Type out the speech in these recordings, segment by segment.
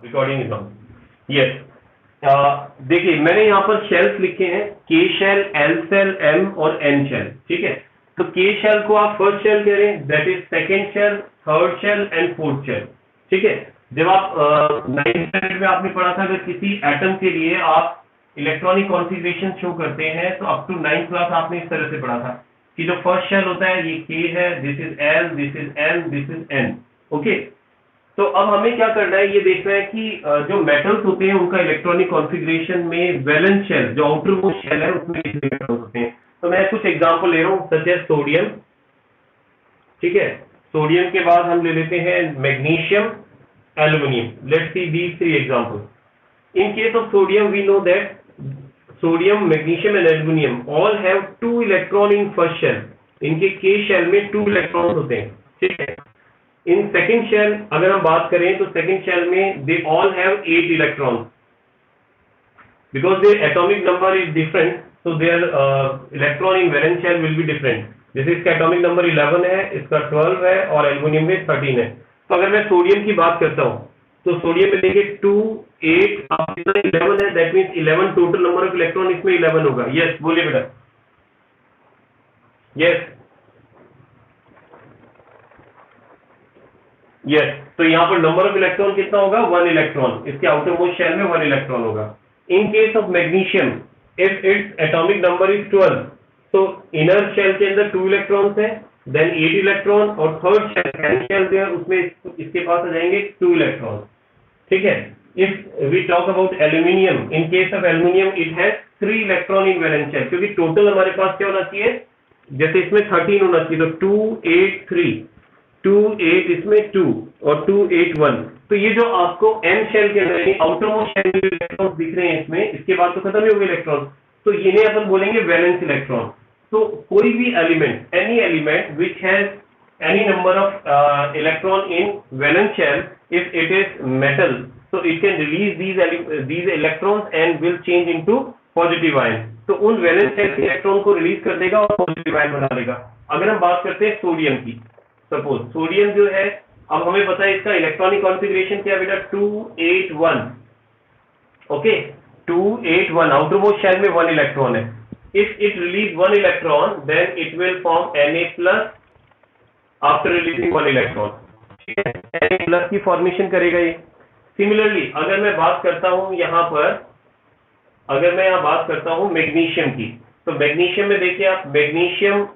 Recording is on. Yes, देखिए मैंने यहाँ पर शेल्स लिखे हैं, के शेल, एल शेल, एम और एन शेल। ठीक है, तो के शेल को आप फर्स्ट शेल कह रहे हैं, that is second shell, third shell and fourth shell. ठीक है, जब आप 9th स्टैंडर्ड में आपने पढ़ा था, अगर किसी एटम के लिए आप इलेक्ट्रॉनिक कॉन्फ़िगरेशन शो करते हैं तो अप टू 9th क्लास आपने इस तरह से पढ़ा था कि जो फर्स्ट शेल होता है ये के है, this is L, this is M, this is N. Okay, तो अब हमें क्या करना है, ये देखना है कि जो मेटल्स होते हैं उनका इलेक्ट्रॉनिक कॉन्फ़िगरेशन में वैलेंस शेल, जो आउटर मोस्ट शेल है, उसमें कितने मेटल्स होते हैं। तो मैं कुछ एग्जांपल ले रहा हूँ, सच एज सोडियम। ठीक है, सोडियम के बाद हम ले लेते हैं magnesium, aluminium. Let's see these three examples. In case of sodium, we know that sodium, magnesium and aluminum all have 2 electron in first shell. इनके K shell में 2 electrons होते हैं। ठीक है, इन second shell अगर हम बात करें तो second shell में they all have 8 electrons because their atomic number is different, so their electron in valence shell will be different. जैसे इसका एटॉमिक नंबर 11 है, इसका 12 है और एल्यूमिनियम में 13 है। तो अगर मैं सोडियम की बात करता हूं तो सोडियम में देखिए 2, 8, 11 है, that means 11 total number of electron इसमें 11 होगा। यस, बोलिए बेटा। यस, यस, तो यहां पर नंबर ऑफ इलेक्ट्रॉन कितना होगा, 1 इलेक्ट्रॉन। इसके आउटर मोस्ट शेल में 1 इलेक्ट्रॉन होगा। इन case of magnesium, if its atomic number is 12, तो इनर शेल के अंदर 2 इलेक्ट्रॉन्स हैं, देन 8 इलेक्ट्रॉन, और थर्ड शेल जो है उसमें इसके पास आ जाएंगे 2 इलेक्ट्रॉन। ठीक है, if we talk about aluminium, in case of aluminium it has 3 electron in valence shell, क्योंकि टोटल हमारे पास क्या होना चाहिए, जैसे इसमें 13 होना चाहिए, तो 2, 8, 3, 2, 8, इसमें 2 और 2, 8, 1। तो ये जो आपको एन शेल के अंदर आउटर मोस्ट शेल में इलेक्ट्रॉन दिख रहे हैं इसमें, इसके बाद तो खत्म ही हो गए इलेक्ट्रॉन, तो इन्हें अपन बोलेंगे वैलेंस इलेक्ट्रॉन। तो कोई भी element, any element which has any number of electron in valence shell, if it is metal, so it can release these electrons and will change into positive ion. तो उन valence shell के electron को release कर देगा और positive ion बना देगा। अगर हम बात करते हैं सोडियम की, सपोज सोडियम जो है, अब हमें पता है इसका इलेक्ट्रॉनिक कॉन्फ़िगरेशन क्या है बेटा, 2, 8, 1। ओके, 2, 8, 1, आउटर मोस्ट शेल में 1 इलेक्ट्रॉन है। If it release 1 electron, then it will form Na+ after releasing 1 electron. ठीक है, Na+ की फॉर्मेशन करेगा ये। सिमिलरली अगर मैं बात करता हूं यहाँ पर, अगर मैं यहाँ बात करता हूं मैग्नीशियम की, तो मैग्नीशियम में देखिए आप, मैग्नीशियम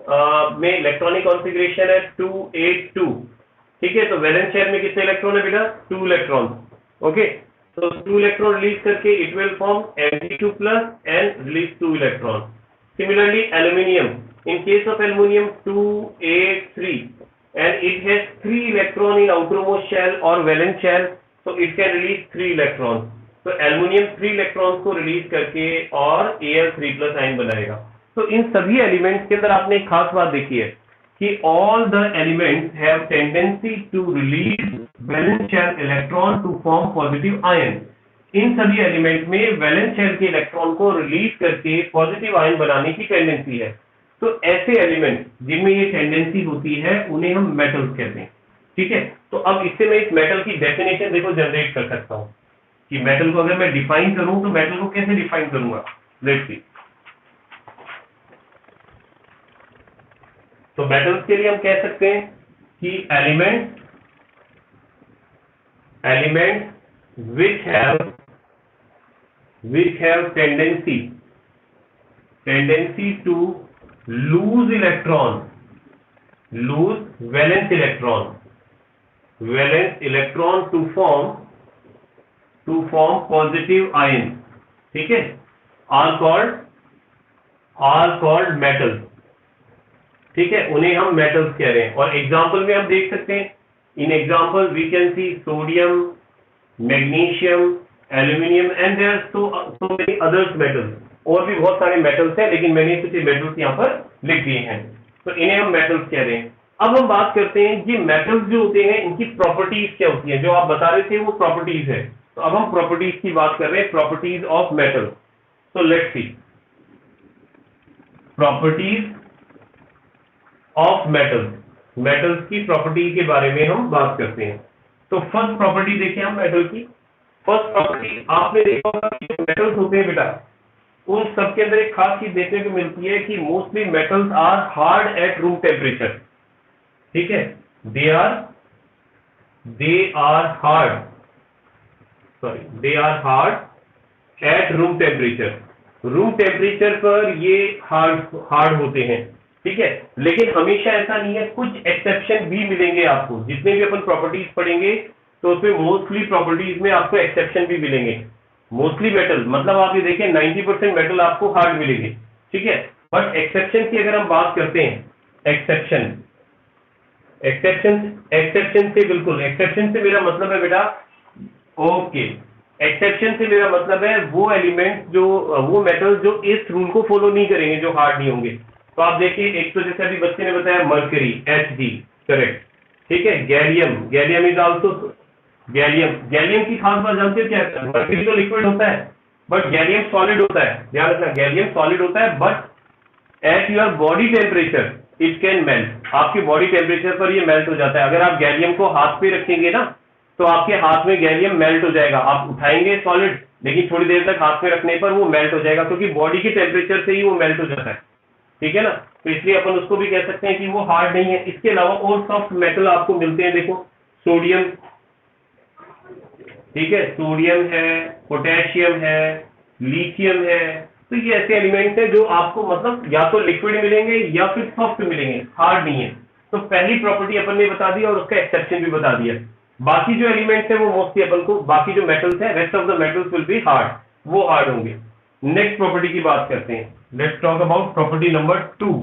में इलेक्ट्रॉनिक कॉन्फ़िगरेशन है 2, 8, 2। ठीक है, तो वैलेंस शेल में कितने इलेक्ट्रॉन है बेटा, 2 इलेक्ट्रॉन। ओके, तो 2 इलेक्ट्रॉन रिलीज करके it will form Mg2+ and release 2 electron. Similarly aluminium, in case of aluminium 2, 8, 3, and it has 3 electron in outermost shell or valence shell, so it can release 3 electrons. तो aluminium 3 electrons को release करके और Al3+ ion बनाएगा। तो इन सभी elements के अंदर आपने एक खास बात देखी है कि all the elements have tendency to release valence shell electron to form positive ion. इन सभी एलिमेंट में वैलेंस शेल के इलेक्ट्रॉन को रिलीज करके पॉजिटिव आयन बनाने की टेंडेंसी है। तो ऐसे एलिमेंट जिनमें ये टेंडेंसी होती है उन्हें हम मेटल्स कहते हैं। ठीक है, तो अब इससे मैं इस मेटल की डेफिनेशन देखो जनरेट कर सकता हूं कि मेटल को अगर मैं डिफाइन करूं तो मेटल को कैसे डिफाइन करूंगा। लेट्स सी, तो मेटल्स के लिए हम कह सकते हैं कि element which have tendency to lose valence electron to form positive ion, ठीक है, are called metals। ठीक है, उन्हें हम मेटल्स कह रहे हैं। और एग्जांपल में हम देख सकते हैं, in example we can see sodium, magnesium, aluminium and there so many others metals. और भी बहुत सारे मेटल्स हैं, लेकिन मैंने कुछ मेटल्स यहाँ पर लिख दिए हैं, तो इन्हें हम मेटल्स कह रहे हैं। अब हम बात करते हैं ये मेटल्स जो होते हैं इनकी प्रॉपर्टीज क्या होती है। जो आप बता रहे थे वो प्रॉपर्टीज है, तो अब हम प्रॉपर्टीज की बात कर रहे हैं, प्रॉपर्टीज ऑफ मेटल। तो let's see, properties of metals की प्रॉपर्टी के बारे में हम बात करते हैं। तो फर्स्ट प्रॉपर्टी देखिए हम मेटल की। फर्स्ट प्रॉपर्टी आपने देखा होगा कि मेटल्स होते हैं बेटा, उन सब के अंदर एक खास चीज देखने को मिलती है कि mostly metals are hard at room temperature. ठीक है, they are hard, sorry they are hard at room temperature. Room temperature पर ये हार्ड होते हैं। ठीक है, लेकिन हमेशा ऐसा नहीं है, कुछ एक्सेप्शन भी मिलेंगे आपको। जितने भी अपन प्रॉपर्टीज पढ़ेंगे तो उसमें मोस्टली प्रॉपर्टीज में आपको एक्सेप्शन भी मिलेंगे। मोस्टली मेटल मतलब आप ये देखिए 90% मेटल आपको हार्ड मिलेंगे। ठीक है, बट एक्सेप्शन की अगर हम बात करते हैं, एक्सेप्शन एक्सेप्शन से, बिल्कुल एक्सेप्शन से मेरा मतलब है बेटा, ओके, एक्सेप्शन से मेरा मतलब है वो एलिमेंट जो, वो मेटल जो इस रूल को फॉलो नहीं करेंगे, जो हार्ड नहीं होंगे। तो आप देखिए, एक तो जैसे अभी बच्चे ने बताया मर्करी, Hg, करेक्ट। ठीक है, गैलियम इज आल्सो, गैलियम की खास बात जानते हो क्या है? मर्करी तो लिक्विड होता है बट गैलियम सॉलिड होता है। ध्यान रखना, गैलियम सॉलिड होता है but at your body temperature it can melt. आपकी बॉडी टेम्परेचर पर ये मेल्ट हो जाता है। अगर आप गैलियम को हाथ पे रखेंगे ना तो आपके हाथ में गैलियम मेल्ट हो जाएगा। आप उठाएंगे सॉलिड, लेकिन थोड़ी देर तक हाथ में रखने पर वो मेल्ट हो जाएगा, क्योंकि बॉडी के टेम्परेचर से ही वो मेल्ट हो जाता है। ठीक है ना, तो इसलिए अपन उसको भी कह सकते हैं कि वो हार्ड नहीं है। इसके अलावा और सॉफ्ट मेटल आपको मिलते हैं, देखो सोडियम, ठीक है, सोडियम है, पोटेशियम है, लिथियम है। तो ये ऐसे एलिमेंट्स हैं जो आपको मतलब या तो लिक्विड मिलेंगे या फिर सॉफ्ट मिलेंगे, हार्ड नहीं है। तो पहली प्रॉपर्टी अपन ने बता दी और उसका एक्सेप्शन भी बता दिया। बाकी जो एलिमेंट्स है वो मोस्टली अपन को, बाकी जो मेटल्स है, rest of the metals will be hard, वो हार्ड होंगे। नेक्स्ट प्रॉपर्टी की बात करते हैं, let's talk about property number 2।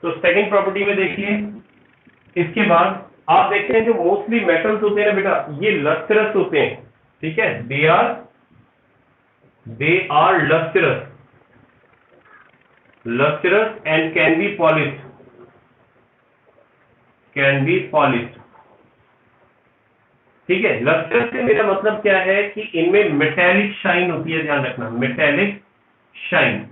तो सेकंड प्रॉपर्टी में देखिए, इसके बाद आप देखते हैं जो मोस्टली मेटल्स होते हैं बेटा, ये लस्ट्रस होते हैं। ठीक है, they are lustrous and can be polished. ठीक है, लस्ट्रस से मेरा मतलब क्या है कि इनमें मेटेलिक शाइन होती है। ध्यान रखना, मेटेलिक शाइन।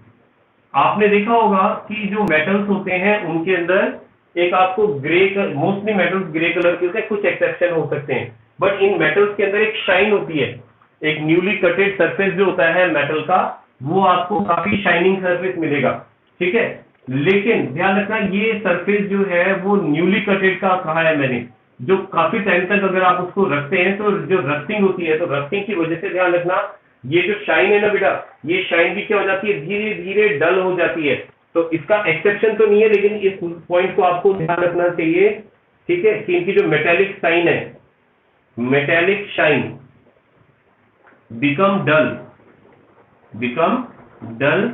आपने देखा होगा कि जो मेटल्स होते हैं उनके अंदर एक आपको मोस्टली मेटल्स ग्रे कलर के होते हैं, कुछ एक्सेप्शन हो सकते हैं, बट इन मेटल्स के अंदर एक शाइन होती है। एक न्यूली कटेड सरफेस जो होता है मेटल का, वो आपको काफी शाइनिंग सरफेस मिलेगा। ठीक है, लेकिन ध्यान रखना, ये सरफेस जो है वो न्यूली कटेड का कहा है मैंने, जो काफी टाइम तक अगर आप उसको रखते हैं तो जो रस्टिंग होती है, तो रस्टिंग की वजह से ध्यान रखना, ये जो शाइन है ना बेटा, ये शाइन भी क्या हो जाती है, धीरे धीरे डल हो जाती है। तो इसका एक्सेप्शन तो नहीं है, लेकिन इस पॉइंट को आपको ध्यान रखना चाहिए। ठीक है, कि इनकी जो मेटेलिक शाइन है, metallic shine become dull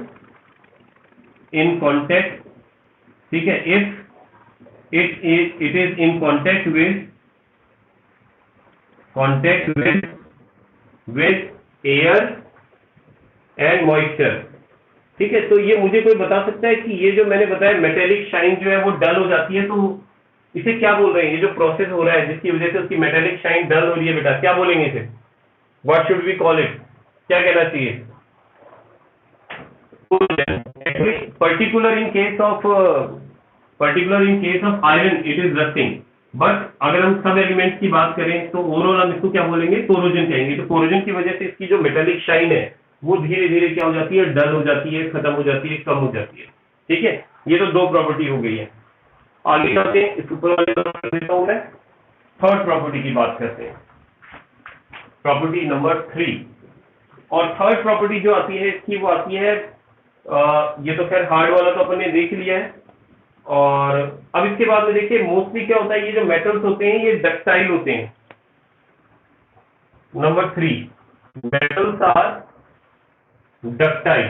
in contact. ठीक है, if it is in contact with air and moisture। ठीक है, तो ये मुझे कोई बता सकता है कि ये जो मैंने बताया मेटेलिक शाइन जो है वो डल हो जाती है, तो इसे क्या बोल रहे हैं? ये जो प्रोसेस हो रहा है जिसकी वजह से उसकी मेटेलिक शाइन डल हो रही है बेटा, क्या बोलेंगे इसे? What should we call it? क्या कहना चाहिए? Particular in case of iron it is rusting. But अगर हम सब एलिमेंट्स की बात करें तो ओवरऑल हम इसको क्या बोलेंगे? कोरोजन कहेंगे। तो कोरोजन की वजह से इसकी जो मेटेलिक शाइन है वो धीरे धीरे क्या हो जाती है? डल हो जाती है, खत्म हो जाती है, कम हो जाती है। ठीक है, ये तो दो प्रॉपर्टी हो गई है। आगे चलते हैं, इस ऊपर वाले कर देता हूं मैं। थर्ड प्रॉपर्टी की बात करते हैं, प्रॉपर्टी नंबर 3। और थर्ड प्रॉपर्टी जो आती है इसकी, वो आती है ये तो खैर हार्ड वाला तो अपन ने देख लिया है। और अब इसके बाद में देखिए मोस्टली क्या होता है, ये जो मेटल्स होते हैं ये डक्टाइल होते हैं। Number 3, metals are ductile.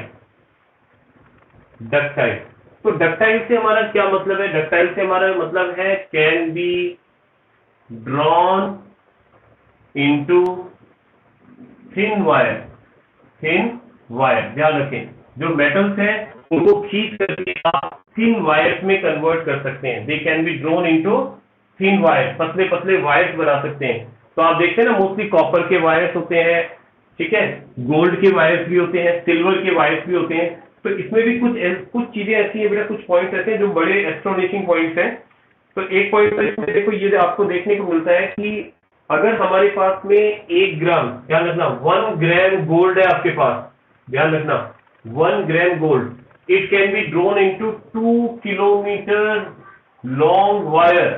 तो डक्टाइल से हमारा क्या मतलब है? डक्टाइल से हमारा मतलब है can be drawn into thin wire. ध्यान रखें, जो मेटल्स हैं उनको खींच करके आप थिन वायर्स में कन्वर्ट कर सकते हैं। They can be drone into thin wires, पतले पतले वायर्स बना सकते हैं। तो आप देखते हैं ना, मोस्टली कॉपर के वायर्स होते हैं, ठीक है, गोल्ड के वायर्स भी होते हैं, सिल्वर के वायर्स भी होते हैं। तो इसमें भी कुछ चीजें ऐसी है बेटा, कुछ पॉइंट्स ऐसे हैं जो बड़े एस्ट्रोनिशिंग पॉइंट्स हैं। तो एक पॉइंट तो इसमें देखो, ये आपको देखने को मिलता है कि अगर हमारे पास में 1 ग्राम, ध्यान रखना 1 ग्राम गोल्ड है आपके पास, ध्यान रखना 1 gram gold, it can be drone into 2 kilometre long wire.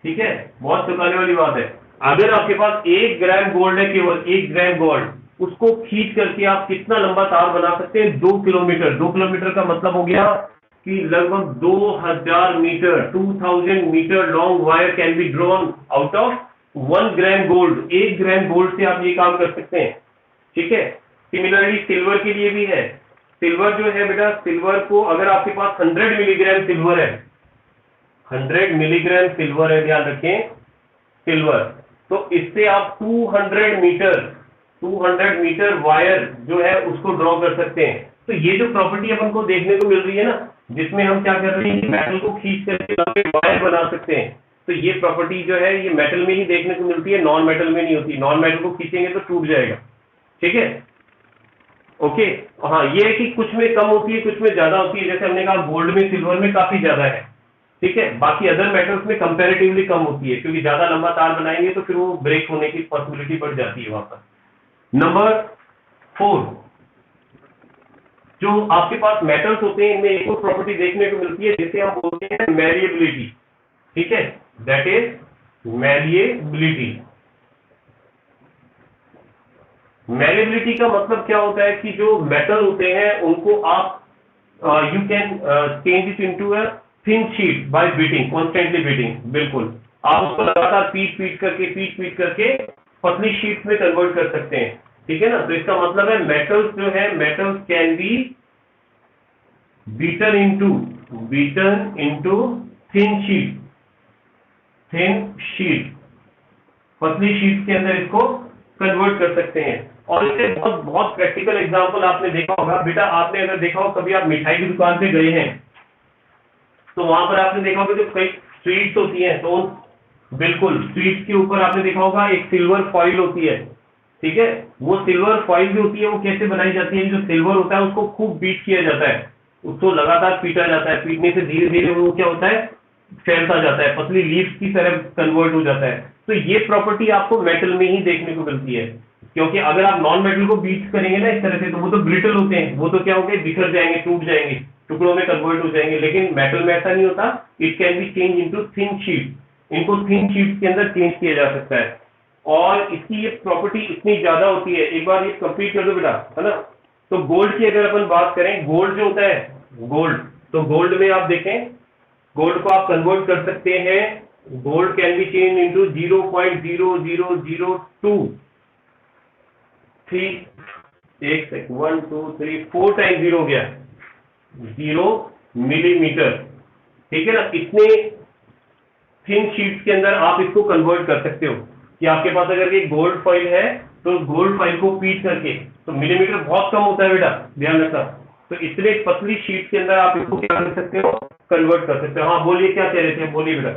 ठीक है, बहुत चौंकाने वाली बात है। अगर आपके पास 1 ग्राम गोल्ड है, केवल 1 ग्राम गोल्ड, उसको खींच करके आप कितना लंबा तार बना सकते हैं? 2 किलोमीटर। 2 किलोमीटर का मतलब हो गया कि लगभग 2000 metre, 2000 metre long wire can be drawn out of 1 gram gold. 1 gram gold से आप ये काम कर सकते हैं। ठीक है, सिमिलरली सिल्वर के लिए भी है। सिल्वर जो है बेटा, सिल्वर को अगर आपके पास 100 मिलीग्राम सिल्वर है, 100 मिलीग्राम सिल्वर है, ध्यान रखें सिल्वर, तो इससे आप 200 मीटर वायर जो है उसको ड्रॉ कर सकते हैं। तो ये जो प्रॉपर्टी अपन को देखने को मिल रही है ना, जिसमें हम क्या कर रहे हैं, मेटल को खींच करके लंबे वायर बना सकते हैं, तो ये प्रॉपर्टी जो है ये मेटल में ही देखने को मिलती है, नॉन मेटल में नहीं होती। नॉन मेटल को खींचेंगे तो टूट जाएगा। ठीक है, ओके। हाँ, ये है कि कुछ में कम होती है, कुछ में ज्यादा होती है। जैसे हमने कहा गोल्ड में, सिल्वर में काफी ज्यादा है। ठीक है, बाकी अदर मेटल्स में कंपैरेटिवली कम होती है, क्योंकि ज्यादा लंबा तार बनाएंगे तो फिर वो ब्रेक होने की पॉसिबिलिटी बढ़ जाती है वहां पर। नंबर 4, जो आपके पास मेटल्स होते हैं, इनमें एक और प्रॉपर्टी देखने को मिलती है जिसे हम बोलते हैं मैलिएबिलिटी। ठीक है, दैट इज मैलिएबिलिटी। मैलिएबिलिटी का मतलब क्या होता है कि जो मेटल होते हैं उनको आप you can change it into a thin sheet bye beating, constantly beating. बिल्कुल, आप उसको लगातार पीट करके पतली शीट में कन्वर्ट कर सकते हैं। ठीक है ना, तो इसका मतलब है मेटल्स जो है, metals can be beaten into thin sheet, पतली शीट के अंदर इसको कन्वर्ट कर सकते हैं। और इससे बहुत बहुत प्रैक्टिकल एग्जांपल आपने देखा होगा बेटा। आपने अगर देखा हो, कभी आप मिठाई की दुकान पे गए हैं तो वहां पर आपने देखा होगा जो कई स्वीट्स होती हैं, तो बिल्कुल स्वीट्स के ऊपर आपने देखा होगा एक सिल्वर फॉइल होती है। ठीक है, वो सिल्वर फॉइल जो होती है वो कैसे बनाई जाती है? जो सिल्वर होता है उसको खूब बीट किया जाता है, उसको लगातार पीटा जाता है। पीटने से धीरे धीरे वो क्या होता है, फैलता जाता है, पतली लीव्स की तरह कन्वर्ट हो जाता है। तो ये प्रॉपर्टी आपको मेटल में ही देखने को मिलती है, क्योंकि अगर आप नॉन मेटल को बीट करेंगे ना इस तरह से, तो वो तो ब्रिटल होते हैं, वो तो क्या होंगे, बिखर जाएंगे, टूट जाएंगे, टुकड़ों में कन्वर्ट हो जाएंगे। लेकिन मेटल में ऐसा नहीं होता, it can be change into thin sheet. इनको थिन शीट के अंदर चेंज किया जा सकता है, और इसकी ये प्रॉपर्टी इतनी ज्यादा होती है। एक बार ये कंप्लीट कर दो बेटा, है ना। तो गोल्ड की अगर अपन बात करें, गोल्ड जो होता है, गोल्ड, तो गोल्ड में आप देखें, गोल्ड को आप कन्वर्ट कर सकते हैं। Gold can be change into 0.0003, एक सेकंड, 1 2 3 4 टाइम 0 हो गया, 0 मिलीमीटर। ठीक है ना, इतने थिन शीट्स के अंदर आप इसको कन्वर्ट कर सकते हो कि आपके पास अगर एक गोल्ड फॉइल है तो गोल्ड फॉइल को पीट करके, तो मिलीमीटर बहुत कम होता है बेटा, ध्यान रखना। तो इतने पतली शीट के अंदर आप इसको क्या कर सकते हो, कन्वर्ट कर सकते हो। हाँ बोलिए, क्या कह रहे थे, बोलिए बेटा।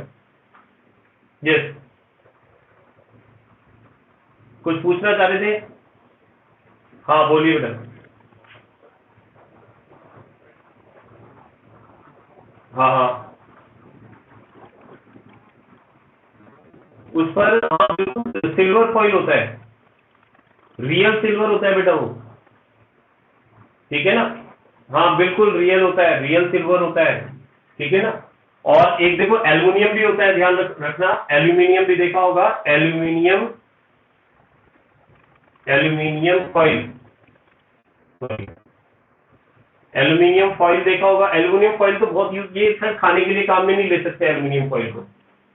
यस, कुछ पूछना चाह रहे थे? हाँ बोलिए बेटा। हाँ हाँ, उस पर सिल्वर फॉइल होता है, रियल सिल्वर होता है बेटा वो। ठीक है ना, हाँ बिल्कुल रियल होता है, रियल सिल्वर होता है। ठीक है ना, और एक देखो एल्यूमिनियम भी होता है, ध्यान रखना, एल्यूमिनियम भी देखा होगा, aluminium, aluminium foil, aluminium foil देखा होगा। एल्यूमिनियम फॉइल तो बहुत यूज, ये सर खाने के लिए काम में नहीं ले सकते एल्यूमिनियम फॉइल को।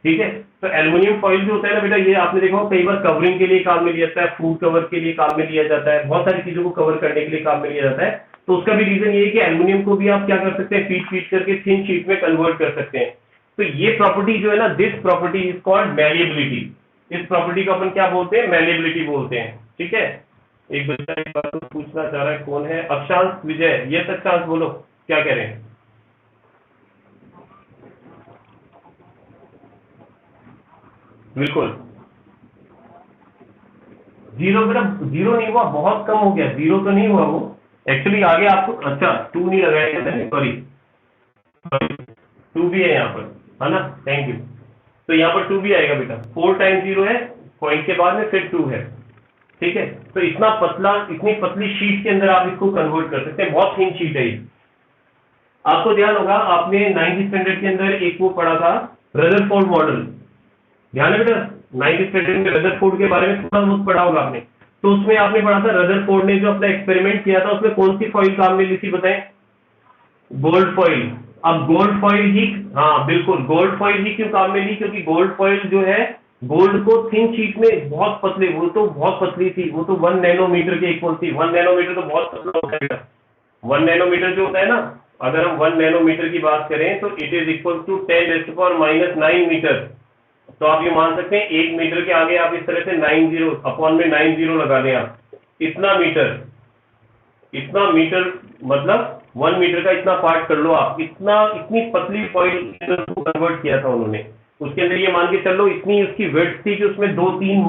ठीक है, तो एल्यूमिनियम फॉइल जो होता है ना बेटा, ये आपने देखा कई बार कवरिंग के लिए काम में लिया जाता है, फूड कवर के लिए काम में लिया जाता है, बहुत सारी चीजों को कवर करने के लिए काम में लिया जाता है। तो उसका भी रीजन ये है कि एल्यूमिनियम को भी आप क्या कर सकते हैं, पीट पीट करके थिन शीट में कन्वर्ट कर सकते हैं। तो ये प्रॉपर्टी जो है ना, this property is called malleability. इस प्रॉपर्टी को अपन क्या बोलते हैं, मैलिएबिलिटी बोलते हैं। ठीक है, एक बच्चा एक बात पूछना चाह रहा है, कौन है? अक्षांश विजय, ये अक्षांश बोलो, क्या कह रहे हैं? बिल्कुल, जीरो बेटा, जीरो नहीं हुआ, बहुत कम हो गया, जीरो तो नहीं हुआ वो एक्चुअली। आगे आपको, अच्छा 2 नहीं लगाया, सॉरी, 2 भी है यहाँ पर, है ना, थैंक यू। तो यहाँ पर 2 भी आएगा बेटा, 4 टाइम्स 0 है, पॉइंट के बाद में फिर 2 है, ठीक है। तो इतना पतला, इतनी पतली शीट के अंदर आप इसको कन्वर्ट कर सकते हैं, बहुत थिन शीट है ये। आपको ध्यान होगा आपने 9th स्टैंडर्ड के अंदर एक वो पढ़ा था रदरफोर्ड मॉडल, ध्यान है बेटा, 9th स्टैंडर्ड में रदरफोर्ड के बारे में थोड़ा बहुत पढ़ा होगा आपने। तो उसमें आपने पढ़ा था रदरफोर्ड ने जो अपना एक्सपेरिमेंट किया था उसमें कौन सी फॉइल काम में ली थी बताएं? Gold foil. अब गोल्ड फॉइल ही, हाँ बिल्कुल, गोल्ड फॉइल ही क्यों काम में ली? क्योंकि गोल्ड फॉइल जो है गोल्ड को थिन शीट में बहुत पतले, वो तो बहुत पतली थी, वो तो 1 नैनोमीटर की इक्वल थी। 1 नैनोमीटर तो बहुत पतला होता है। 1 नैनोमीटर जो होता है ना, अगर हम 1 नैनोमीटर की बात करें तो it is equal to 10⁻⁹ metre. तो आप ये मान सकते हैं 1 मीटर के आगे आप इस तरह से 90 अपॉन में 90 लगा दें आप, इतना मीटर, इतना मीटर मतलब 1 मीटर का इतना पार्ट कर लो आप, इतना, इतनी पतली फॉइल को कन्वर्ट किया था उन्होंने। उसके अंदर ये मान के चलो इतनी उसकी विड्थ थी कि उसमें 2-3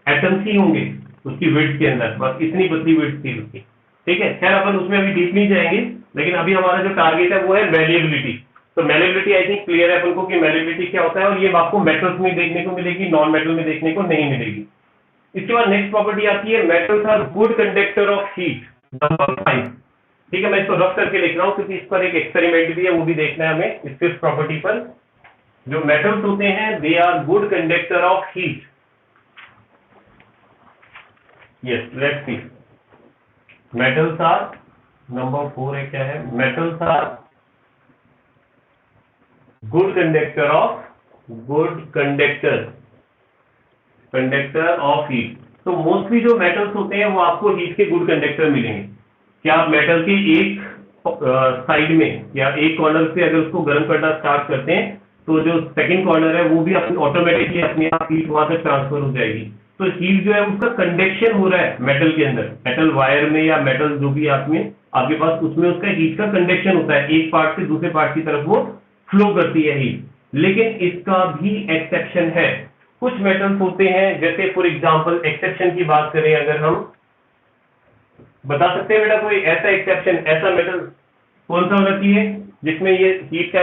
एटम्स ही होंगे उसकी विड्थ के अंदर, बस इतनी पतली विड्थ थी उसकी, ठीक है। खैर अपन उसमें अभी डीप नहीं जाएंगे, लेकिन अभी हमारा जो टारगेट है वो है मैलिएबिलिटी। तो मैलिएबिलिटी आई थिंक क्लियर है अपन को कि मैलिएबिलिटी क्या होता है, और ये आपको मेटल्स में देखने को मिलेगी, नॉन मेटल में देखने को नहीं मिलेगी। इसके बाद नेक्स्ट प्रॉपर्टी आती है metals are good conductor of heat, number 5, ठीक है। मैं इसको रफ करके लिख रहा हूं क्योंकि इस पर एक एक्सपेरिमेंट भी है, वो भी देखना है हमें इस 5th प्रॉपर्टी पर। जो मेटल्स होते हैं they are good conductor of heat. Yes, let's see, metals are, number 4 है, क्या है? Metals are good conductor of, good conductor of heat. तो मोस्टली जो मेटल्स होते हैं वो आपको हीट के गुड कंडक्टर मिलेंगे। क्या आप मेटल के एक साइड में या एक कॉर्नर से अगर उसको गर्म करना स्टार्ट करते हैं तो जो सेकंड कॉर्नर है वो भी ऑटोमेटिकली अपने आप हीट वहां तक ट्रांसफर हो जाएगी। तो हीट जो है उसका कंडक्शन हो रहा है मेटल के अंदर, मेटल वायर में या मेटल जो भी आपके पास, उसमें उसका हीट का कंडक्शन होता है, एक पार्ट से दूसरे पार्ट की तरफ वो फ्लो करती है हीट। लेकिन इसका भी एक्सेप्शन है, कुछ मेटल्स होते हैं, जैसे फॉर एग्जांपल एक्सेप्शन की बात करें अगर हम, बता सकते हैं बेटा कोई ऐसा एक्सेप्शन, ऐसा मेटल कौन सा होना चाहिए जिसमें ये हीट का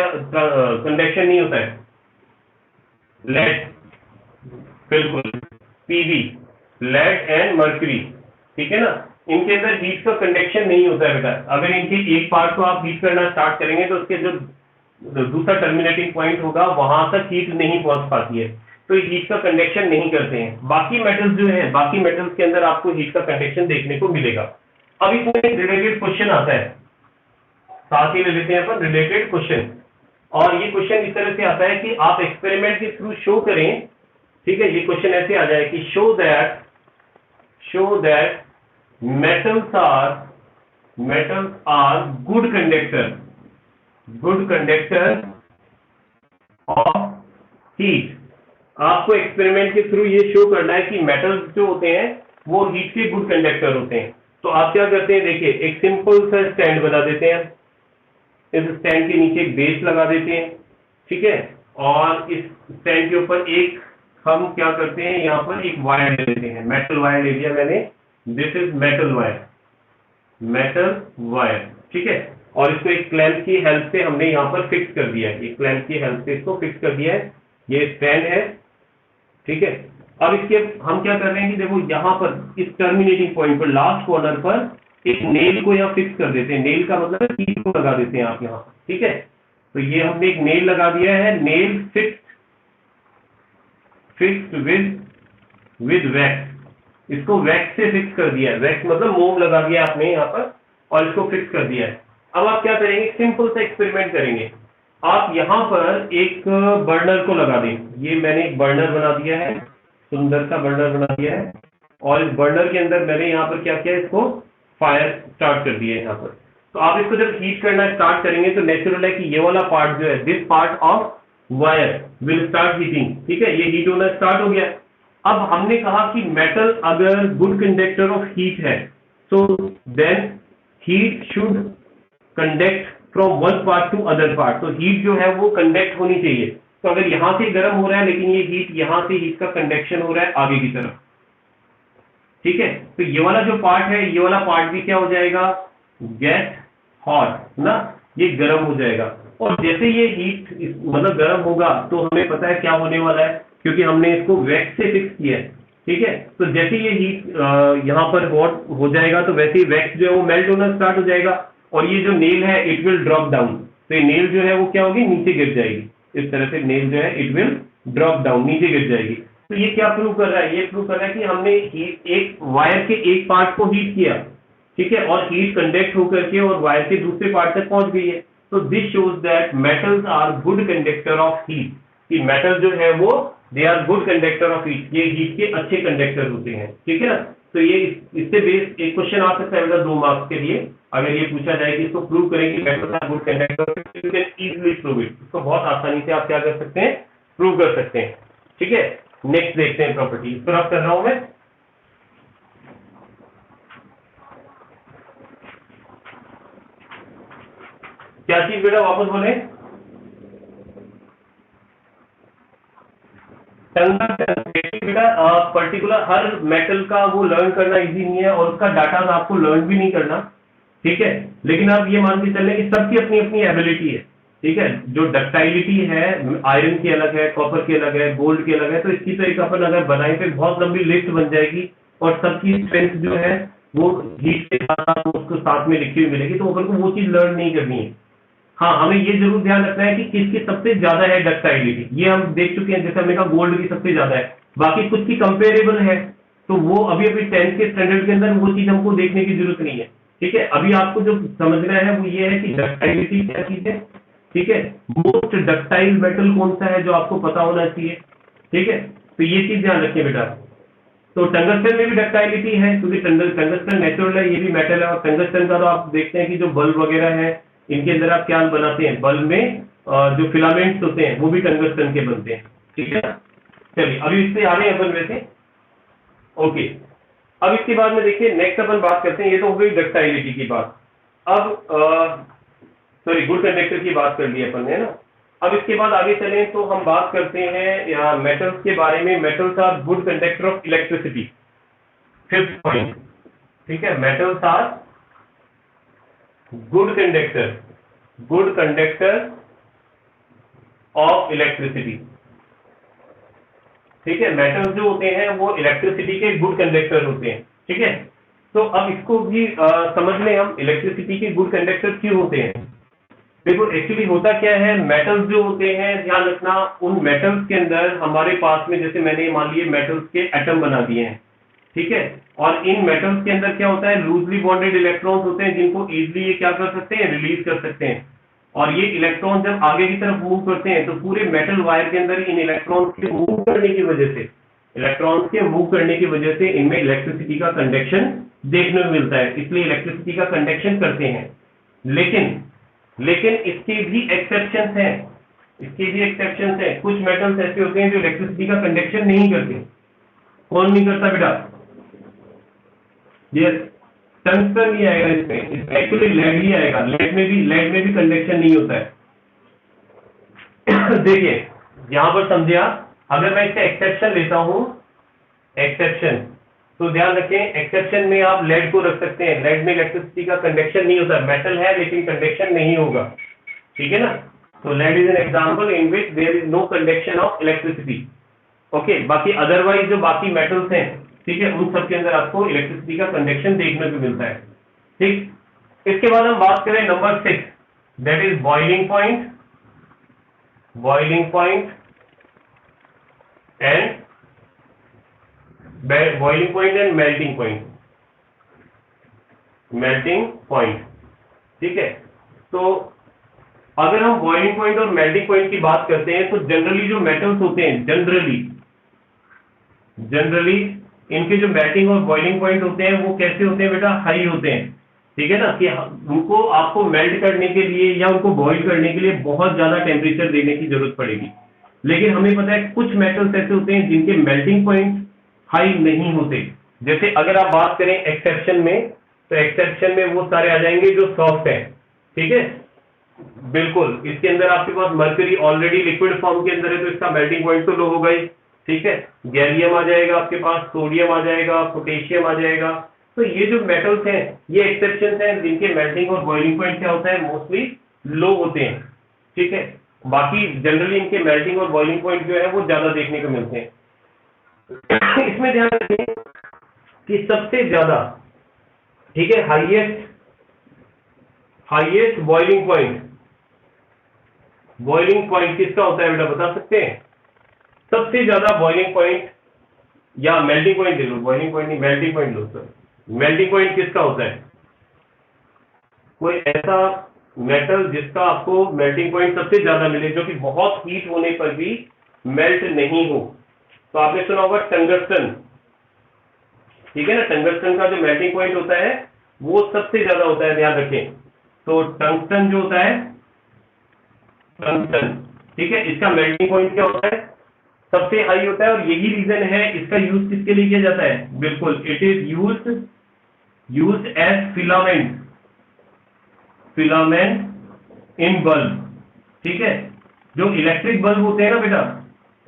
कंडक्शन नहीं होता है? लेड, बिल्कुल, पीबी, लेड एंड मर्क्यूरी, ठीक है ना, इनके अंदर हीट का कंडक्शन नहीं होता है बेटा। अगर इनके एक पार्ट को आप हीट करना स्टार्ट करेंगे तो उसके जो दूसरा टर्मिनेटिंग पॉइंट होगा वहां तक हीट नहीं पहुंच पाती है, तो हीट का कंडक्शन नहीं करते हैं। बाकी मेटल्स जो है, बाकी मेटल्स के अंदर आपको हीट का कंडक्शन देखने को मिलेगा। अब इसमें एक रिलेटेड क्वेश्चन आता है, साथ ही ले लेते हैं अपन रिलेटेड क्वेश्चन। और ये क्वेश्चन इस तरह से आता है कि आप एक्सपेरिमेंट के थ्रू शो करें, ठीक है। ये क्वेश्चन ऐसे आ जाए कि show that metals are good conductor of heat. आपको एक्सपेरिमेंट के थ्रू ये शो करना है कि मेटल्स जो होते हैं वो हीट के गुड कंडक्टर होते हैं। तो आप क्या करते हैं, देखिए एक सिंपल सा स्टैंड बना देते हैं, इस स्टैंड के नीचे एक बेस लगा देते हैं, ठीक है। और इस स्टैंड के ऊपर एक हम क्या करते हैं, यहाँ पर एक वायर ले लेते हैं, मेटल वायर ले लिया मैंने, दिस इज मेटल वायर, ठीक है। और इसको एक क्लैंप की हेल्प से हमने यहाँ पर फिक्स कर दिया है, एक क्लैंप की हेल्प से इसको फिक्स कर दिया है, ये स्टैंड है, ठीक है। अब इसके हम क्या कर रहे हैं कि देखो यहाँ पर इस टर्मिनेटिंग पॉइंट पर, लास्ट कॉर्नर पर एक नेल को यहाँ फिक्स कर देते हैं। नेल का मतलब है कील को लगा देते हैं आप यहाँ, ठीक है। तो ये हमने एक नेल लगा दिया है, नेल फिक्स्ड विद वैक्स, इसको वैक्स से फिक्स कर दिया है, वैक्स मतलब मोम लगा दिया आपने यहाँ पर और इसको फिक्स कर दिया है। अब आप क्या करेंगे, सिंपल सा एक्सपेरिमेंट करेंगे। आप यहाँ पर एक बर्नर को लगा दें, ये मैंने एक बर्नर बना दिया है, सुंदर सा बर्नर बना दिया है, और इस बर्नर के अंदर मैंने यहाँ पर क्या किया, इसको फायर स्टार्ट कर दिया है यहाँ पर। तो आप इसको जब हीट करना स्टार्ट करेंगे तो नेचुरल है कि ये वाला पार्ट जो है, this part of wire will start heating, ठीक है, ये हीट होना स्टार्ट हो गया। अब हमने कहा कि मेटल अगर गुड कंडक्टर ऑफ हीट है, so then heat should conduct from one part to other part. तो हीट जो है वो कंडक्ट होनी चाहिए। तो अगर यहां से गर्म हो रहा है लेकिन ये हीट, यहां से हीट का कंडक्शन हो रहा है आगे की तरफ, ठीक है। तो ये वाला जो पार्ट है, ये वाला पार्ट भी क्या हो जाएगा, गेट हॉट ना, ये गर्म हो जाएगा। और जैसे ये हीट मतलब गर्म होगा तो हमें पता है क्या होने वाला है, क्योंकि हमने इसको वैक्स से फिक्स किया है। ठीक है, तो जैसे ये हीट यहाँ पर हॉट हो जाएगा तो वैसे ही वैक्स जो है वो मेल्ट होना स्टार्ट हो जाएगा, और ये जो नेल है इट विल ड्रॉप डाउन। तो ये नेल जो है वो क्या होगी, नीचे गिर जाएगी। इस तरह से नेल जो है इट विल ड्रॉप डाउन, नीचे गिर जाएगी। तो ये क्या प्रूव कर रहा है, ये प्रूव कर रहा है कि हमने एक वायर के एक पार्ट को हीट किया, ठीक है, और हीट कंडक्ट होकर के और वायर के दूसरे पार्ट तक पहुंच गई है। तो this shows that metals are good conductor of heat, कि मेटल जो है वो they are good conductor of heat, ये हीट के अच्छे कंडक्टर होते हैं। ठीक है ना, तो ये इससे बेस एक क्वेश्चन आ सकता है बेटा 2 मार्क्स के लिए, अगर ये पूछा जाए कि इसको प्रूव करें कि metals are good conductor, you can easily prove it. इसको बहुत आसानी से आप क्या कर सकते हैं, प्रूव कर सकते हैं। ठीक है, नेक्स्ट देखते हैं प्रॉपर्टी, इस पर आप कर रहा हूं मैं। क्या चीज बेटा, वापस बोले। बेटा पर्टिकुलर हर मेटल का वो लर्न करना इजी नहीं है, और उसका डाटा आपको लर्न भी नहीं करना। ठीक है, लेकिन आप ये मान के चलें कि सबकी अपनी अपनी एबिलिटी है। ठीक है, जो डक्टाइलिटी है आयरन की अलग है, कॉपर की अलग है, गोल्ड की अलग है, तो इसकी तो एक अपन अगर बनाए तो बहुत लंबी लिस्ट बन जाएगी, और सबकी स्ट्रेंथ जो है वो हीट के साथ उसको साथ में लिखी हुई मिलेगी, तो अपन को वो चीज लर्न नहीं करनी है। हाँ, हमें ये जरूर ध्यान रखना है कि किसकी सबसे ज्यादा है डक्टाइलिटी, ये हम देख चुके हैं, जैसे हमने कहा गोल्ड की सबसे ज्यादा है, बाकी कुछ की कंपेरेबल है, तो वो अभी अभी 10th के स्टैंडर्ड के अंदर वो चीज हमको देखने की जरूरत नहीं है। ठीक है, अभी आपको जो समझना है वो ये है कि डक्टाइलिटी क्या चीज है। ठीक है, मोस्ट डक्टाइल मेटल कौन सा है जो आपको पता होना चाहिए। ठीक है, तो ये चीज ध्यान रखिए बेटा। तो टंगस्टन में भी डक्टाइलिटी है, क्योंकि टंगस्टन नेचुरल है, ये भी मेटल है, और टंगस्टन का तो आप देखते हैं कि जो बल्ब वगैरह है इनके अंदर आप क्या बनाते हैं, बल्ब में जो फिलामेंट्स होते हैं वो भी टंगस्टन के बनते हैं। ठीक है, चलिए अभी इससे आ रहे हैं अपन वैसे। ओके, अब इसके बाद में देखिए नेक्स्ट अपन बात करते हैं, ये तो हो गई डक्टाइलिटी की बात। अब सॉरी गुड कंडक्टर की बात कर ली अपन ने ना। अब इसके बाद आगे चलें तो हम बात करते हैं यहाँ मेटल्स के बारे में। Metals are good conductor of electricity, fifth point. ठीक है, metals are good conductor of electricity. ठीक है, मेटल्स जो होते हैं वो इलेक्ट्रिसिटी के गुड कंडक्टर होते हैं। ठीक है, तो अब इसको भी समझ लें हम, इलेक्ट्रिसिटी के गुड कंडक्टर क्यों होते हैं। देखो एक्चुअली होता क्या है, मेटल्स जो होते हैं, ध्यान रखना, उन मेटल्स के अंदर हमारे पास में, जैसे मैंने मान लिए मेटल्स के एटम बना दिए हैं। ठीक है, और इन मेटल्स के अंदर क्या होता है, लूजली बॉन्डेड इलेक्ट्रॉन्स होते हैं, जिनको इजीली ये क्या कर सकते हैं, रिलीज कर सकते हैं। और ये इलेक्ट्रॉन जब आगे की तरफ मूव करते हैं तो पूरे मेटल वायर के अंदर इन इलेक्ट्रॉन्स के मूव करने की वजह से, इनमें इलेक्ट्रिसिटी का कंडक्शन देखने को मिलता है, इसलिए इलेक्ट्रिसिटी का कंडक्शन करते हैं। लेकिन इसके भी एक्सेप्शंस हैं, कुछ मेटल्स ऐसे होते हैं जो इलेक्ट्रिसिटी का कंडक्शन नहीं करते। कौन नहीं करता बेटा, ये टंगस्टन ही आएगा इसमें, एक्चुअली लेड ही आएगा, लेड में भी कंडक्शन नहीं होता है। देखिए यहां पर समझे आप, अगर मैं इसका एक्सेप्शन लेता हूं, एक्सेप्शन, तो ध्यान रखें एक्सेप्शन में आप लेड को रख सकते हैं। लेड में इलेक्ट्रिसिटी का कंडक्शन नहीं होता, मेटल है लेकिन कंडक्शन नहीं होगा। ठीक है ना, तो lead is an example in which there is no conduction of electricity. Okay, बाकी अदरवाइज जो बाकी मेटल्स हैं, ठीक है, उन सब के अंदर आपको इलेक्ट्रिसिटी का कंडक्शन देखने को मिलता है। ठीक, इसके बाद हम बात करें number 6, that is boiling point and melting point. ठीक है, तो अगर हम बॉइलिंग पॉइंट और मेल्टिंग पॉइंट की बात करते हैं तो जनरली जो मेटल्स होते हैं, जनरली इनके जो मेल्टिंग और बॉइलिंग पॉइंट होते हैं वो कैसे होते हैं बेटा, हाई होते हैं। ठीक है ना, कि उनको आपको मेल्ट करने के लिए या उनको बॉइल करने के लिए बहुत ज्यादा टेम्परेचर देने की जरूरत पड़ेगी। लेकिन हमें पता है कुछ मेटल्स ऐसे होते हैं जिनके मेल्टिंग पॉइंट हाई नहीं होते। जैसे अगर आप बात करें एक्सेप्शन में, तो एक्सेप्शन में वो सारे आ जाएंगे जो सॉफ्ट है। ठीक है, बिल्कुल, इसके अंदर आपके पास मर्करी ऑलरेडी लिक्विड फॉर्म के अंदर है, तो इसका मेल्टिंग पॉइंट तो लो होगा ही। ठीक है, गैलियम आ जाएगा आपके पास, सोडियम आ जाएगा, पोटेशियम आ जाएगा। तो ये जो मेटल्स हैं ये एक्सेप्शन हैं जिनके मेल्टिंग और बॉइलिंग पॉइंट क्या होता है, मोस्टली लो होते हैं, ठीक है। बाकी जनरली इनके मेल्टिंग और बॉइलिंग पॉइंट जो है वो ज्यादा देखने को मिलते हैं। इसमें ध्यान रखें कि सबसे ज्यादा, ठीक है, हाईएस्ट हाईएस्ट बॉइलिंग पॉइंट किसका होता है बेटा, बता सकते हैं? सबसे ज्यादा बॉइलिंग पॉइंट या मेल्टिंग पॉइंट ले लो, बॉइलिंग पॉइंट नहीं, मेल्टिंग पॉइंट लो सर। मेल्टिंग पॉइंट किसका होता है? कोई ऐसा मेटल जिसका आपको मेल्टिंग पॉइंट सबसे ज्यादा मिले, जो कि बहुत हीट होने पर भी मेल्ट नहीं हो। तो आपने सुना होगा टंगस्टन, ठीक है ना। टंगस्टन का जो मेल्टिंग पॉइंट होता है वो सबसे ज्यादा होता है, ध्यान रखें। तो टंगस्टन जो होता है, टंगस्टन, ठीक है, इसका मेल्टिंग पॉइंट क्या होता है? सबसे हाई होता है। और यही रीजन है इसका यूज किसके लिए किया जाता है? बिल्कुल, it is used as filament in bulb, ठीक है। जो इलेक्ट्रिक बल्ब होते हैं ना बेटा,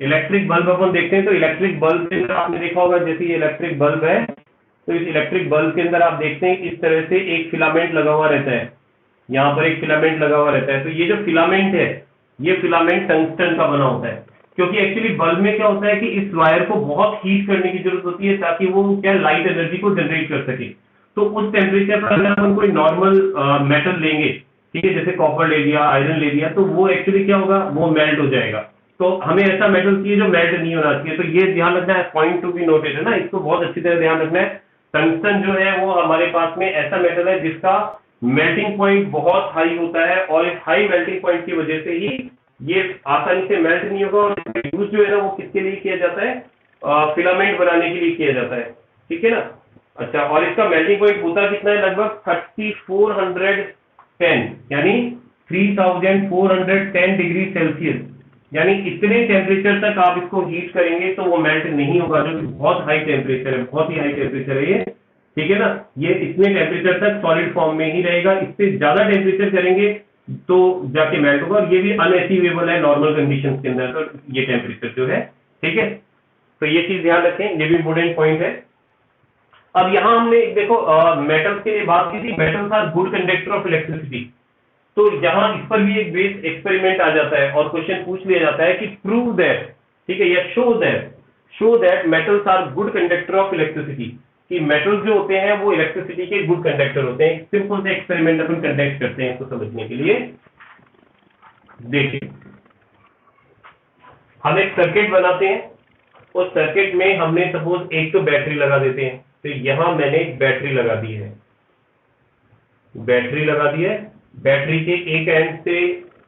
इलेक्ट्रिक बल्ब अपन देखते हैं, तो इलेक्ट्रिक बल्ब के अंदर आपने देखा होगा, जैसे ये इलेक्ट्रिक बल्ब है, तो इस इलेक्ट्रिक बल्ब के अंदर आप देखते हैं इस तरह से एक फिलामेंट लगा हुआ रहता है। यहाँ पर एक फिलामेंट लगा हुआ रहता है। तो ये जो फिलामेंट है, ये फिलामेंट टंगस्टन का बना होता है। क्योंकि एक्चुअली बल्ब में क्या होता है कि इस वायर को बहुत हीट करने की जरूरत होती है, ताकि वो क्या लाइट एनर्जी को जनरेट कर सके। तो उस टेम्परेचर पर अगर हम कोई नॉर्मल मेटल लेंगे, ठीक है, जैसे कॉपर ले लिया, आयरन ले लिया, तो वो एक्चुअली क्या होगा, वो मेल्ट हो जाएगा। तो हमें ऐसा मेटल चाहिए जो मेल्ट नहीं होना चाहिए। तो ये ध्यान रखना है, पॉइंट टू बी नोटेड है ना, इसको बहुत अच्छी तरह ध्यान रखना है। टंगस्टन जो है वो हमारे पास में ऐसा मेटल है जिसका मेल्टिंग पॉइंट बहुत हाई होता है, और इस हाई मेल्टिंग पॉइंट की वजह से ही ये आसानी से मेल्ट नहीं होगा। और यूज जो है ना वो किसके लिए किया जाता है? फिलामेंट बनाने के लिए किया जाता है, ठीक है ना। अच्छा, और इसका मेल्टिंग पॉइंट होता कितना है? लगभग 3410, यानी 3410 डिग्री सेल्सियस। यानी इतने टेम्परेचर तक आप इसको हीट करेंगे तो वो मेल्ट नहीं होगा, जो कि बहुत हाई टेम्परेचर है, बहुत ही हाई टेम्परेचर है ये, ठीक है ना। ये इतने टेम्परेचर तक सॉलिड फॉर्म में ही रहेगा। इससे ज्यादा टेम्परेचर करेंगे तो जाके मेल्ट होगा, और ये भी अनअचीवेबल है नॉर्मल कंडीशंस के अंदर, तो ये टेम्परेचर जो है, ठीक है। तो ये चीज ध्यान रखें, ये भी इंपोर्टेंट पॉइंट है। अब यहां हमने देखो मेटल्स के लिए बात की थी, metals are good conductor of electricity. तो यहां इस पर भी एक बेस एक्सपेरिमेंट आ जाता है और क्वेश्चन पूछ लिया जाता है कि प्रूव दैट, ठीक है, या show that metals are good conductor of electricity, कि मेटल्स जो होते हैं वो इलेक्ट्रिसिटी के गुड कंडक्टर होते हैं। सिंपल से एक्सपेरिमेंट अपन कंडक्ट करते हैं इसको समझने के लिए। देखिए, हम एक सर्किट बनाते हैं, उस सर्किट में हमने सपोज एक तो बैटरी लगा देते हैं। तो यहां मैंने एक बैटरी लगा दी है, बैटरी के एक एंड से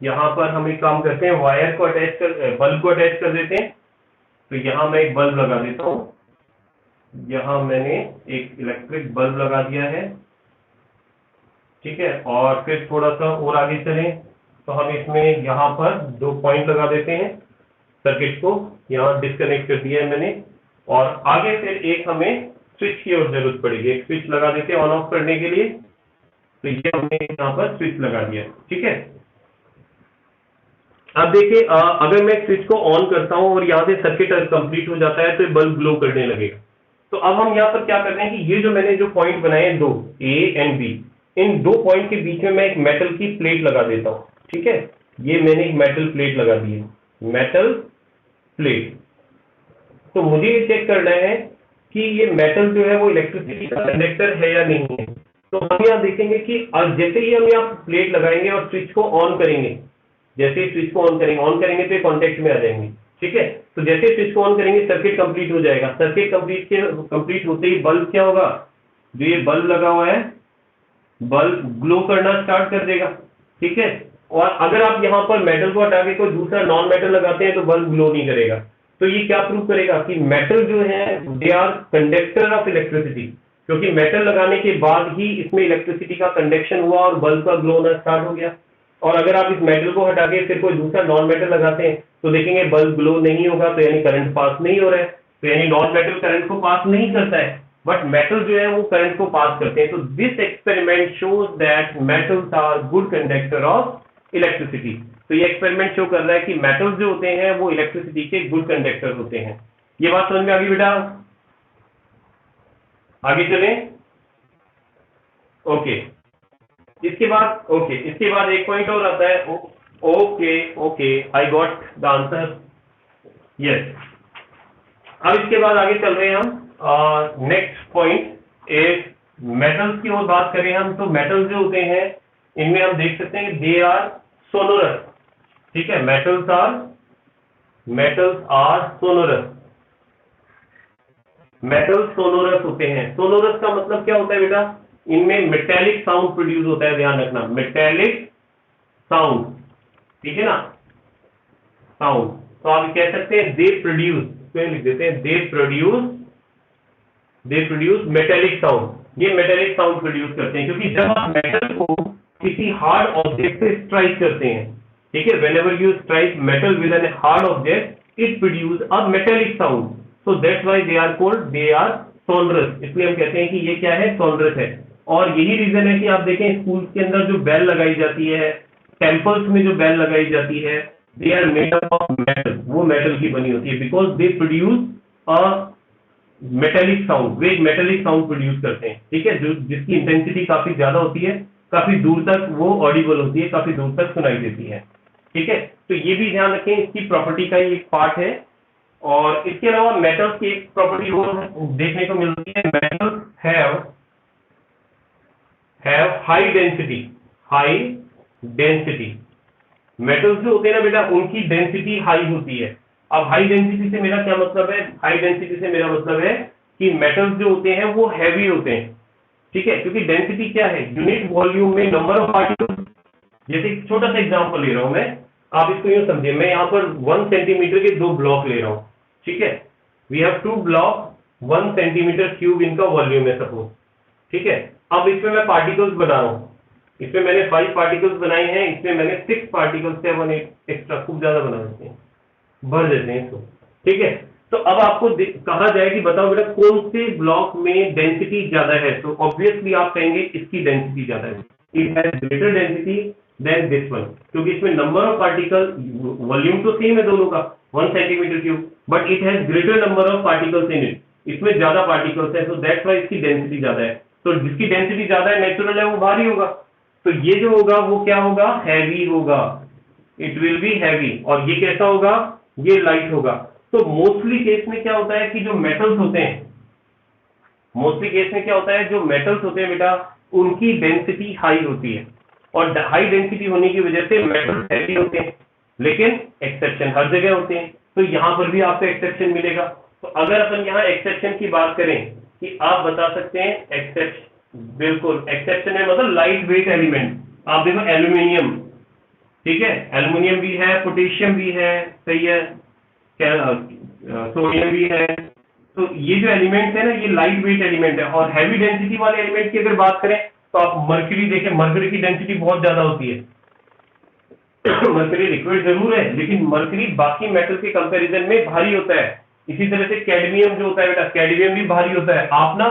यहां पर हम एक काम करते हैं, वायर को अटैच कर, बल्ब को अटैच कर देते हैं। तो यहां मैं एक बल्ब लगा देता हूं, यहां मैंने एक इलेक्ट्रिक बल्ब लगा दिया है, ठीक है। और फिर थोड़ा सा और आगे चलें तो हम इसमें यहां पर 2 पॉइंट लगा देते हैं, सर्किट को यहां डिस्कनेक्ट कर दिया है मैंने। और आगे फिर एक हमें स्विच की और जरूरत पड़ेगी, एक स्विच लगा देते हैं ऑन ऑफ करने के लिए। तो ये हमने यहाँ पर स्विच लगा दिया, ठीक है। अब देखिए, अगर मैं स्विच को ऑन करता हूं और यहाँ से सर्किट कंप्लीट हो जाता है तो बल्ब ग्लो करने लगेगा। तो अब हम यहाँ पर क्या कर रहे हैं कि ये जो मैंने जो पॉइंट बनाए दो, ए एंड बी, इन 2 पॉइंट के बीच में मैं एक मेटल की प्लेट लगा देता हूं, ठीक है। ये मैंने एक मेटल प्लेट लगा दी है, मेटल प्लेट। तो मुझे ये चेक करना है कि ये मेटल जो है वो इलेक्ट्रिसिटी का कंडक्टर है या नहीं है। तो हम यहाँ देखेंगे कि जैसे ही हम यहाँ प्लेट लगाएंगे और स्विच को ऑन करेंगे, जैसे ही स्विच को ऑन करेंगे तो ये कॉन्टेक्ट में आ जाएंगे, ठीक है। तो जैसे स्विच को ऑन करेंगे सर्किट कंप्लीट हो जाएगा। सर्किट कंप्लीट होते ही बल्ब क्या होगा, जो ये बल्ब लगा हुआ है, बल्ब ग्लो करना स्टार्ट कर देगा, ठीक है। और अगर आप यहाँ पर मेटल को हटा के कोई दूसरा नॉन मेटल लगाते हैं तो बल्ब ग्लो नहीं करेगा। तो ये क्या प्रूव करेगा कि मेटल जो है they are conductor of electricity, क्योंकि मेटल लगाने के बाद ही इसमें इलेक्ट्रिसिटी का कंडक्शन हुआ और बल्ब का ग्लो होना स्टार्ट हो गया। और अगर आप इस मेटल को हटा के फिर कोई दूसरा नॉन मेटल लगाते हैं तो देखेंगे बल्ब ग्लो नहीं होगा, तो यानी करंट पास नहीं हो रहा है। तो यानी नॉन मेटल करंट को पास नहीं करता है, बट मेटल जो है वो करंट को पास करते हैं। तो this experiment shows that metals are good conductor of electricity. तो ये एक्सपेरिमेंट शो कर रहा है कि मेटल्स जो होते हैं वो इलेक्ट्रिसिटी के गुड कंडक्टर होते हैं। ये बात समझ में आ गई बेटा? आगे चलें, ओके। इसके बाद इसके बाद एक पॉइंट और आता है। Okay, I got the answer, yes. अब इसके बाद आगे चल रहे हैं हम। नेक्स्ट पॉइंट इज मेटल्स की ओर बात करें हम, तो मेटल्स जो होते हैं इनमें हम देख सकते हैं कि दे आर सोनोरस। ठीक है, metals are sonorous. Metals sonorous होते हैं। सोनोरस का मतलब क्या होता है बेटा? इनमें मेटेलिक साउंड प्रोड्यूस होता है, ध्यान रखना, मेटेलिक साउंड। ठीक है ना, साउंड। तो आप कह सकते हैं दे प्रोड्यूस, लिख देते हैं दे प्रोड्यूस मेटेलिक साउंड। ये मेटेलिक साउंड प्रोड्यूस करते हैं क्योंकि जब आप मेटल को किसी हार्ड ऑब्जेक्ट से स्ट्राइक करते हैं, ठीक है, whenever you strike metal with an hard object it produce a metallic sound, so that's why they are called, they are sonorous. इसलिए हम कहते हैं कि ये क्या है, सोनरस है। और यही रीजन है कि आप देखें स्कूल के अंदर जो बेल लगाई जाती है, टेम्पल्स में जो बेल लगाई जाती है, they are made up of metal, वो मेटल की बनी होती है, because they produce a metallic sound. वे एक मेटेलिक साउंड प्रोड्यूस करते हैं, ठीक है, जो जिसकी इंटेंसिटी काफी ज्यादा होती है, काफी दूर तक वो ऑडिबल होती है, काफी दूर तक सुनाई देती है। ठीक है, तो ये भी ध्यान रखें, इसकी प्रॉपर्टी का ही एक पार्ट है। और इसके अलावा मेटल्स की एक प्रॉपर्टी और देखने को मिलती है, metals have high density. Metals जो होते हैं ना बेटा, उनकी डेंसिटी हाई होती है। अब हाई डेंसिटी से मेरा क्या मतलब है? हाई डेंसिटी से मेरा मतलब है कि मेटल्स जो होते हैं वो हैवी होते हैं। ठीक है, क्योंकि डेंसिटी क्या है? यूनिट वॉल्यूम में नंबर ऑफ पार्टिकल्स। जैसे एक छोटा सा एग्जांपल ले रहा हूं मैं, आप इसको यूं समझिए, मैं यहां पर 1 सेंटीमीटर के 2 ब्लॉक ले रहा हूं। ठीक है, we have 2 block, 1 centimetre cube इनका वॉल्यूम है सपोज। ठीक है, अब इसमें मैं पार्टिकल्स बना रहा हूं। इसमें मैंने 5 पार्टिकल्स बनाए हैं, इसमें मैंने 6 पार्टिकल्स से 1 एक्स्ट्रा, खूब ज्यादा बना देते हैं, भर देते हैं इसको। ठीक है, तो अब आपको कहा जाए कि बताओ बेटा कौन से ब्लॉक में डेंसिटी ज्यादा है, तो ऑब्वियसली आप कहेंगे इसकी डेंसिटी ज्यादा है, it has greater density than this one, क्योंकि इसमें नंबर ऑफ पार्टिकल, वॉल्यूम तो सेम है दोनों का 1 centimetre cube, but it has greater number of particles in it, इसमें ज्यादा पार्टिकल्स है, तो दैट्स व्हाई इसकी डेंसिटी ज्यादा है। तो जिसकी डेंसिटी ज्यादा है, नेचुरल है, वो भारी होगा। तो ये जो होगा वो क्या होगा? हैवी होगा, इट विल बी हैवी। और ये कैसा होगा? ये लाइट होगा। तो मोस्टली केस में क्या होता है कि जो मेटल्स होते हैं, मोस्टली केस में क्या होता है, जो मेटल्स होते हैं बेटा, उनकी डेंसिटी हाई होती है, और हाई डेंसिटी होने की वजह से मेटल्स हैवी होते हैं। लेकिन एक्सेप्शन हर जगह होते हैं, तो यहां पर भी आपको एक्सेप्शन मिलेगा। तो अगर अपन यहाँ एक्सेप्शन की बात करें कि आप बता सकते हैं एक्सेप्शन, बिल्कुल एक्सेप्शन है, मतलब लाइट वेट एलिमेंट। आप देखो एल्यूमिनियम, ठीक है, एल्यूमिनियम भी है, पोटेशियम भी है, सही है, सोडियम भी है। तो ये जो एलिमेंट्स है ना, ये लाइट वेट एलिमेंट है। और हैवी डेंसिटी वाले एलिमेंट की अगर बात करें तो आप मर्क्यूरी देखें, मर्क्यूरी की डेंसिटी बहुत ज्यादा होती है। मर्क्यूरी लिक्विड जरूर है, लेकिन मर्क्यूरी बाकी मेटल के कंपैरिजन में भारी होता है। इसी तरह से कैडमियम जो होता है बेटा, कैडमियम भी भारी होता है। आप ना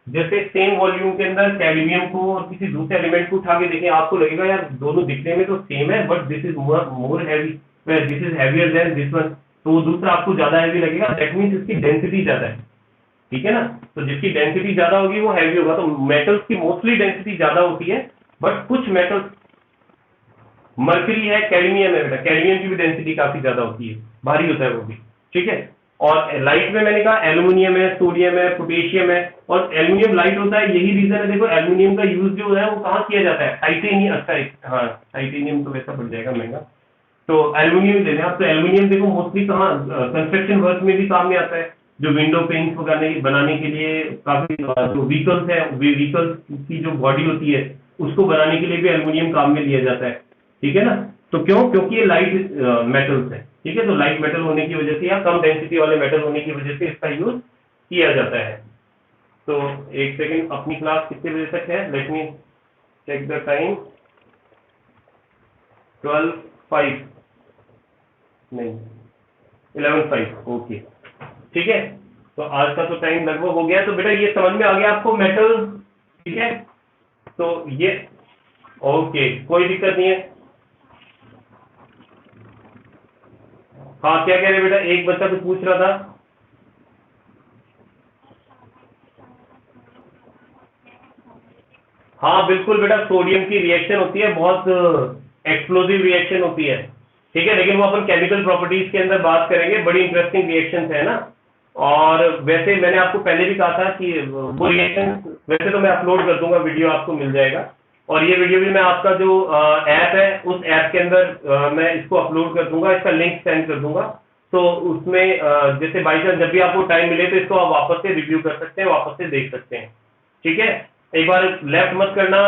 जैसे सेम वॉल्यूम के अंदर कैडमियम को और किसी दूसरे एलिमेंट को उठा के देखें, आपको लगेगा यार दोनों दिखने में तो सेम है, but this is more heavy, this is heavier than this one, तो वो दूसरा आपको ज्यादा हैवी लगेगा। दैट मींस इसकी डेंसिटी ज्यादा है। ठीक है ना, तो जिसकी डेंसिटी ज्यादा होगी वो हैवी होगा। तो मेटल्स की मोस्टली डेंसिटी ज्यादा होती है, बट कुछ मेटल्स, मर्करी है, कैडमियम है बेटा, कैडमियम की भी डेंसिटी काफी ज्यादा होती है, भारी होता है वो भी। ठीक है, और लाइट में मैंने कहा एल्यूमिनियम है, सोडियम है, पोटेशियम है। और एल्यूमिनियम लाइट होता है, यही रीजन है। देखो एल्यूमिनियम का यूज जो है वो कहाँ किया जाता है? टाइटेनियम। अच्छा, हाँ, टाइटेनियम तो वैसा पड़ जाएगा महंगा, तो एल्यूमिनियम ले लें आप। तो एल्यूमिनियम देखो मोस्टली कहाँ कंस्ट्रक्शन वर्क में भी काम में आता है, जो विंडो पेंट्स बनाने के लिए, काफी जो व्हीकल्स है, व्हीकल्स की जो बॉडी होती है उसको बनाने के लिए भी एल्यूमिनियम काम में लिया जाता है। ठीक है ना, तो क्यों? क्योंकि ये लाइट मेटल्स है। ठीक है, तो लाइट मेटल होने की वजह से या कम डेंसिटी वाले मेटल होने की वजह से इसका यूज किया जाता है। तो एक सेकेंड, अपनी क्लास कितने बजे तक है? Let me check the time. 12:05 नहीं, 11:05। ओके, ठीक है, तो आज का तो टाइम लगभग हो गया। तो बेटा ये समझ में आ गया आपको मेटल? ठीक है, तो ये ओके, कोई दिक्कत नहीं है। हाँ, क्या कह रहे बेटा? एक बच्चा कुछ पूछ रहा था। हाँ बिल्कुल बेटा, सोडियम की रिएक्शन होती है, बहुत एक्सप्लोसिव रिएक्शन होती है, ठीक है, लेकिन वो अपन केमिकल प्रॉपर्टीज के अंदर बात करेंगे, बड़ी इंटरेस्टिंग रिएक्शन है ना। और वैसे मैंने आपको पहले भी कहा था कि वो रिएक्शन, वैसे तो मैं अपलोड कर दूंगा, वीडियो आपको मिल जाएगा, और ये वीडियो भी मैं आपका जो ऐप है उस ऐप के अंदर मैं इसको अपलोड कर दूंगा, इसका लिंक सेंड कर दूंगा। तो उसमें जैसे बाई चांस जब भी आपको टाइम मिले तो इसको आप वापस से रिव्यू कर सकते हैं, वापस से देख सकते हैं, ठीक है। एक बार लेफ्ट मत करना।